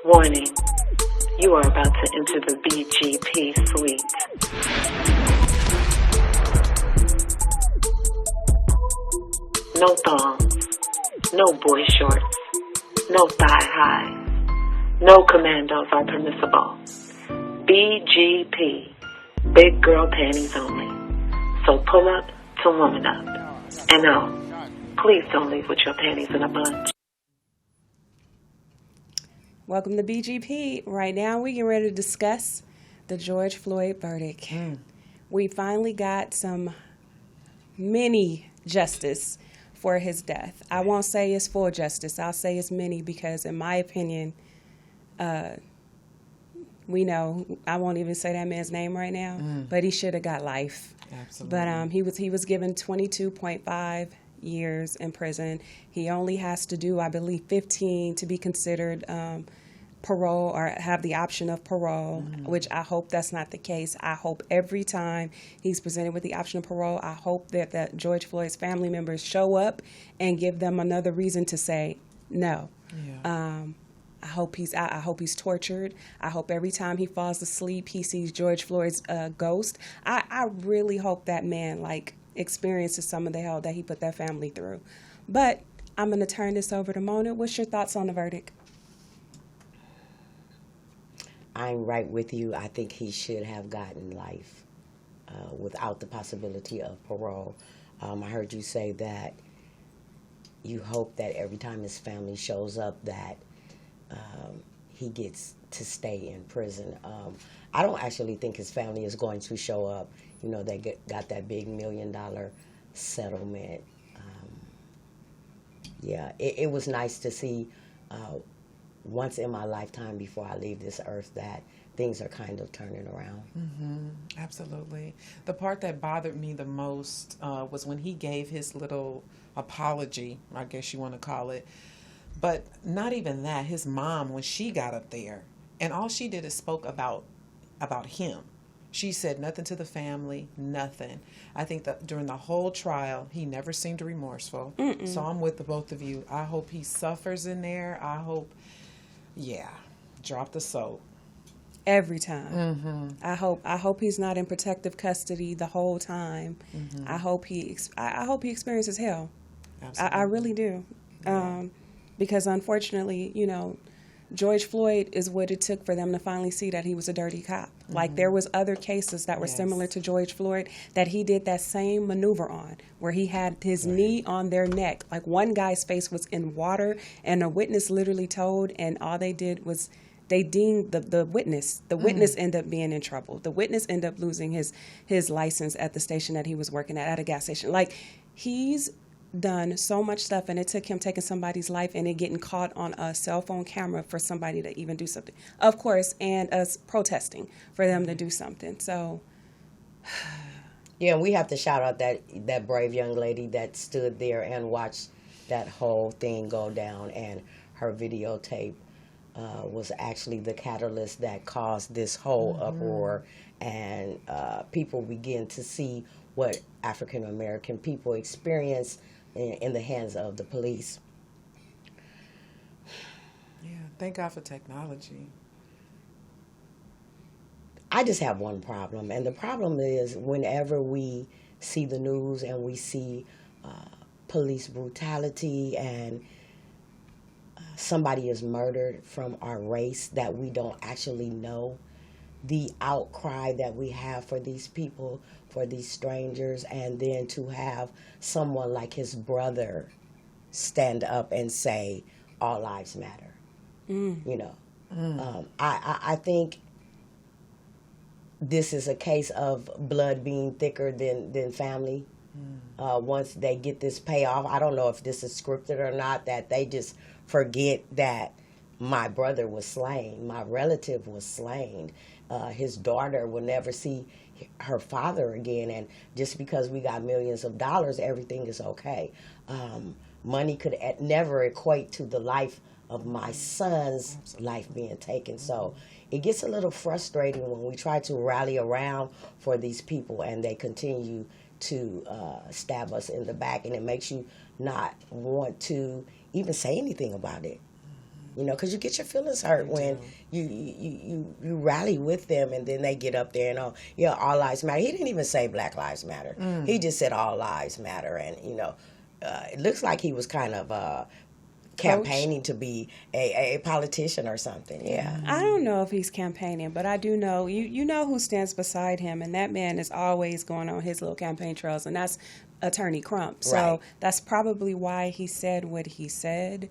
Warning, you are about to enter the BGP suite. No thongs, no boy shorts, no thigh highs, no commandos are permissible. BGP, big girl panties only. So pull up to woman up. And no, please don't leave with your panties in a bunch. Welcome to BGP. Right now, we get ready to discuss the George Floyd verdict. We finally got some mini justice for his death. I won't say it's full justice. I'll say it's mini because, in my opinion, we know, I won't even say that man's name right now, but he should have got life. Absolutely. But he was given 22.5 years in prison. He only has to do, I believe, 15 to be considered parole or have the option of parole, which I hope that's not the case. I hope every time he's presented with the option of parole, I hope that George Floyd's family members show up and give them another reason to say no. Yeah. I hope he's tortured. I hope every time he falls asleep, he sees George Floyd's ghost. I really hope that man experiences some of the hell that he put that family through. But I'm going to turn this over to Mona. What's your thoughts on the verdict? I'm right with you. I think he should have gotten life without the possibility of parole. I heard you say that you hope that every time his family shows up that he gets to stay in prison. I don't actually think his family is going to show up. You know, they got that big $1 million settlement. It was nice to see once in my lifetime before I leave this earth that things are kind of turning around. Absolutely. The part that bothered me the most was when he gave his little apology, I guess you want to call it. But not even that. His mom, when she got up there, and all she did is spoke about him. She said nothing to the family, nothing. I think that during the whole trial, he never seemed remorseful. So I'm with the both of you. I hope he suffers in there. I hope, drop the soap. Every time. I hope he's not in protective custody the whole time. I hope he experiences hell. I really do. Because unfortunately, George Floyd is what it took for them to finally see that he was a dirty cop. Like there was other cases that were similar to George Floyd that he did that same maneuver on, where he had his knee on their neck. Like one guy's face was in water, and a witness literally told, and all they did was they deemed the witness. The witness ended up being in trouble. The witness ended up losing his license at the station that he was working at a gas station. Like he's done so much stuff, and it took him taking somebody's life and it getting caught on a cell phone camera for somebody to even do something, of course, and us protesting for them to do something. So yeah, we have to shout out that brave young lady that stood there and watched that whole thing go down, and her videotape was actually the catalyst that caused this whole uproar, and people begin to see what African American people experience in the hands of the police. Yeah, thank God for technology. I just have one problem, and the problem is whenever we see the news and we see police brutality and somebody is murdered from our race that we don't actually know, the outcry that we have for these people, for these strangers, and then to have someone like his brother stand up and say, all lives matter. I think this is a case of blood being thicker than family. Once they get this payoff, I don't know if this is scripted or not, that they just forget that my brother was slain, my relative was slain. His daughter will never see her father again, and just because we got millions of dollars, everything is okay. Money could never equate to the life of my son's life being taken. So it gets a little frustrating when we try to rally around for these people and they continue to stab us in the back, and it makes you not want to even say anything about it. You know, because you get your feelings hurt when you rally with them and then they get up there and, oh, yeah, all lives matter. He didn't even say Black Lives Matter. He just said all lives matter. And, you know, it looks like he was kind of campaigning to be a politician or something. Yeah. I don't know if he's campaigning, but I do know, you know who stands beside him, and that man is always going on his little campaign trails, and that's Attorney Crump. So that's probably why he said what he said.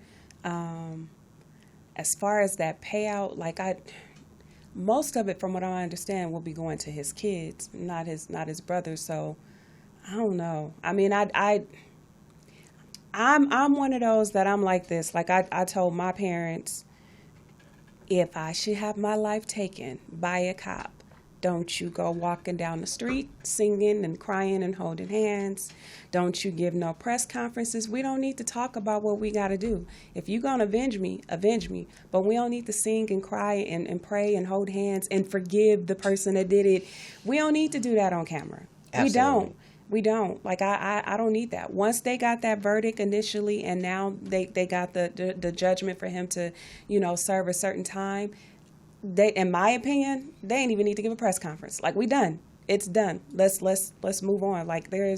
As far as that payout, like most of it, from what I understand, will be going to his kids, not his brothers. So I don't know. I mean, I'm one of those that I'm like this. Like I told my parents, if I should have my life taken by a cop, don't you go walking down the street singing and crying and holding hands. Don't you give no press conferences. We don't need to talk about what we got to do. If you're going to avenge me. But we don't need to sing and cry and pray and hold hands and forgive the person that did it. We don't need to do that on camera. Absolutely. We don't. Like, I don't need that. Once they got that verdict initially and now they got the judgment for him to, you know, serve a certain time, they, in my opinion, they ain't even need to give a press conference. Like, we done. It's done. Let's move on. Like, I'm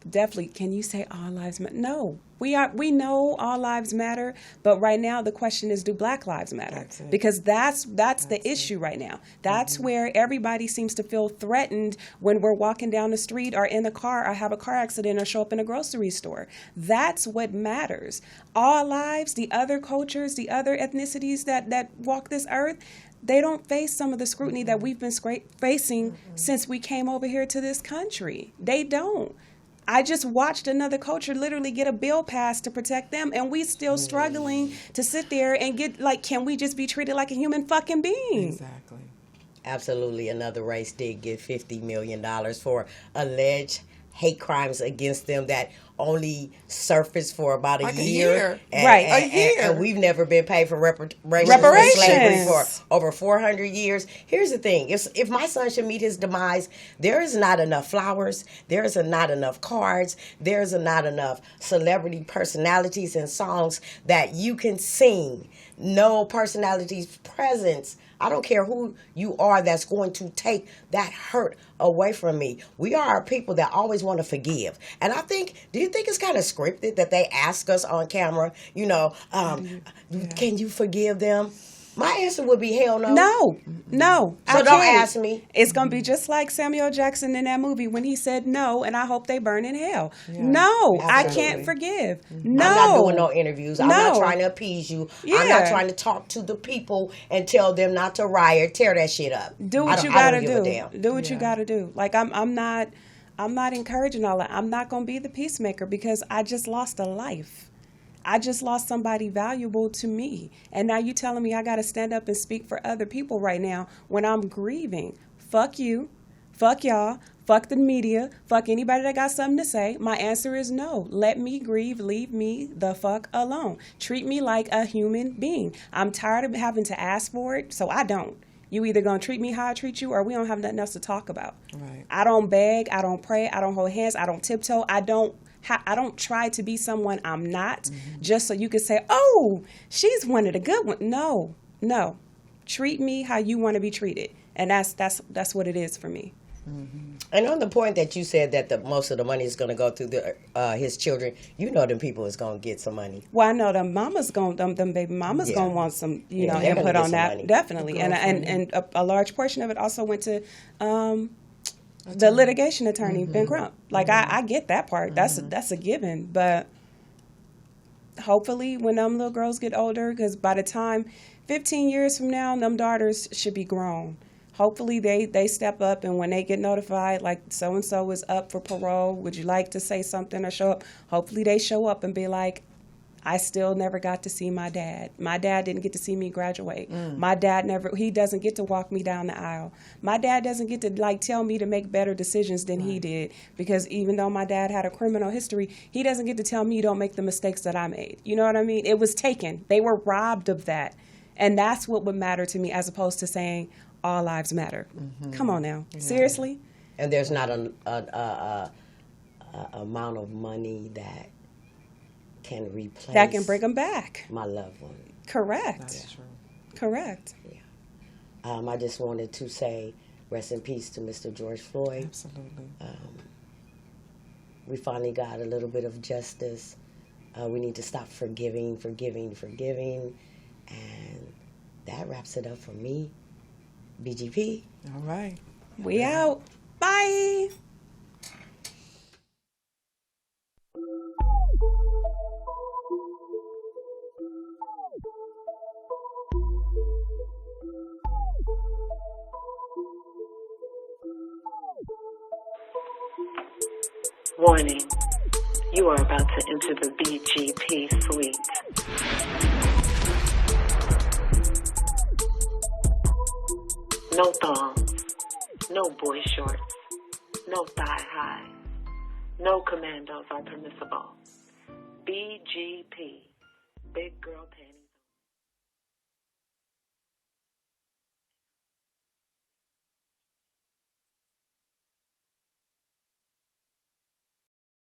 definitely, can you say all lives matter? No. We know all lives matter, but right now the question is, do Black lives matter? Because that's the issue right now. That's where everybody seems to feel threatened when we're walking down the street or in the car or have a car accident or show up in a grocery store. That's what matters. All lives, the other cultures, the other ethnicities that walk this earth, they don't face some of the scrutiny that we've been facing since we came over here to this country. They don't. I just watched another culture literally get a bill passed to protect them, and we still struggling to sit there and get, like, can we just be treated like a human fucking being? Exactly. Absolutely. Another race did get $50 million for alleged hate crimes against them that only surfaced for about a year. And we've never been paid for reparations for slavery for over 400 years. Here's the thing. If my son should meet his demise, there is not enough flowers. There is not enough cards. There is not enough celebrity personalities and songs that you can sing. No personalities' presence. I don't care who you are that's going to take that hurt away from me. We are people that always want to forgive. And I think, do you think it's kind of scripted that they ask us on camera, you know, can you forgive them? My answer would be hell no. No. So don't ask me. It's going to be just like Samuel Jackson in that movie when he said no, and I hope they burn in hell. Yeah, no, absolutely. I can't forgive. No. I'm not doing no interviews. I'm not trying to appease you. Yeah. I'm not trying to talk to the people and tell them not to riot. Tear that shit up. Do what you got to do. Do what you got to do. Like, I'm not encouraging all that. I'm not going to be the peacemaker because I just lost a life. I just lost somebody valuable to me. And now you telling me I got to stand up and speak for other people right now when I'm grieving. Fuck you. Fuck y'all. Fuck the media. Fuck anybody that got something to say. My answer is no. Let me grieve. Leave me the fuck alone. Treat me like a human being. I'm tired of having to ask for it, so I don't. You either going to treat me how I treat you or we don't have nothing else to talk about. Right. I don't beg. I don't pray. I don't hold hands. I don't tiptoe. I don't try to be someone I'm not just so you can say, oh, she's one of the good ones. No. Treat me how you want to be treated. And that's what it is for me. Mm-hmm. And on the point that you said that most of the money is going to go through his children, you know them people is going to get some money. Well, I know them baby mamas going to want some, input on that. Money. Definitely. And a large portion of it also went to the litigation attorney, Ben Crump. Like, I get that part. That's a given. But hopefully when them little girls get older, because by the time 15 years from now, them daughters should be grown. Hopefully they step up, and when they get notified, like, so-and-so is up for parole, would you like to say something or show up? Hopefully they show up and be like, I still never got to see my dad. My dad didn't get to see me graduate. My dad he doesn't get to walk me down the aisle. My dad doesn't get to like tell me to make better decisions than he did, because even though my dad had a criminal history, he doesn't get to tell me don't make the mistakes that I made. You know what I mean? It was taken. They were robbed of that. And that's what would matter to me, as opposed to saying all lives matter. Come on now. Yeah. Seriously? And there's not an amount of money that can replace that can bring them back. My loved one. Correct. That's true. Correct. Yeah. I just wanted to say rest in peace to Mr. George Floyd. Absolutely. We finally got a little bit of justice. We need to stop forgiving. And that wraps it up for me. BGP. All right. We out. Bye. Warning, you are about to enter the BGP suite. No thongs, no boy shorts, no thigh highs, no commandos are permissible. BGP, big girl panties.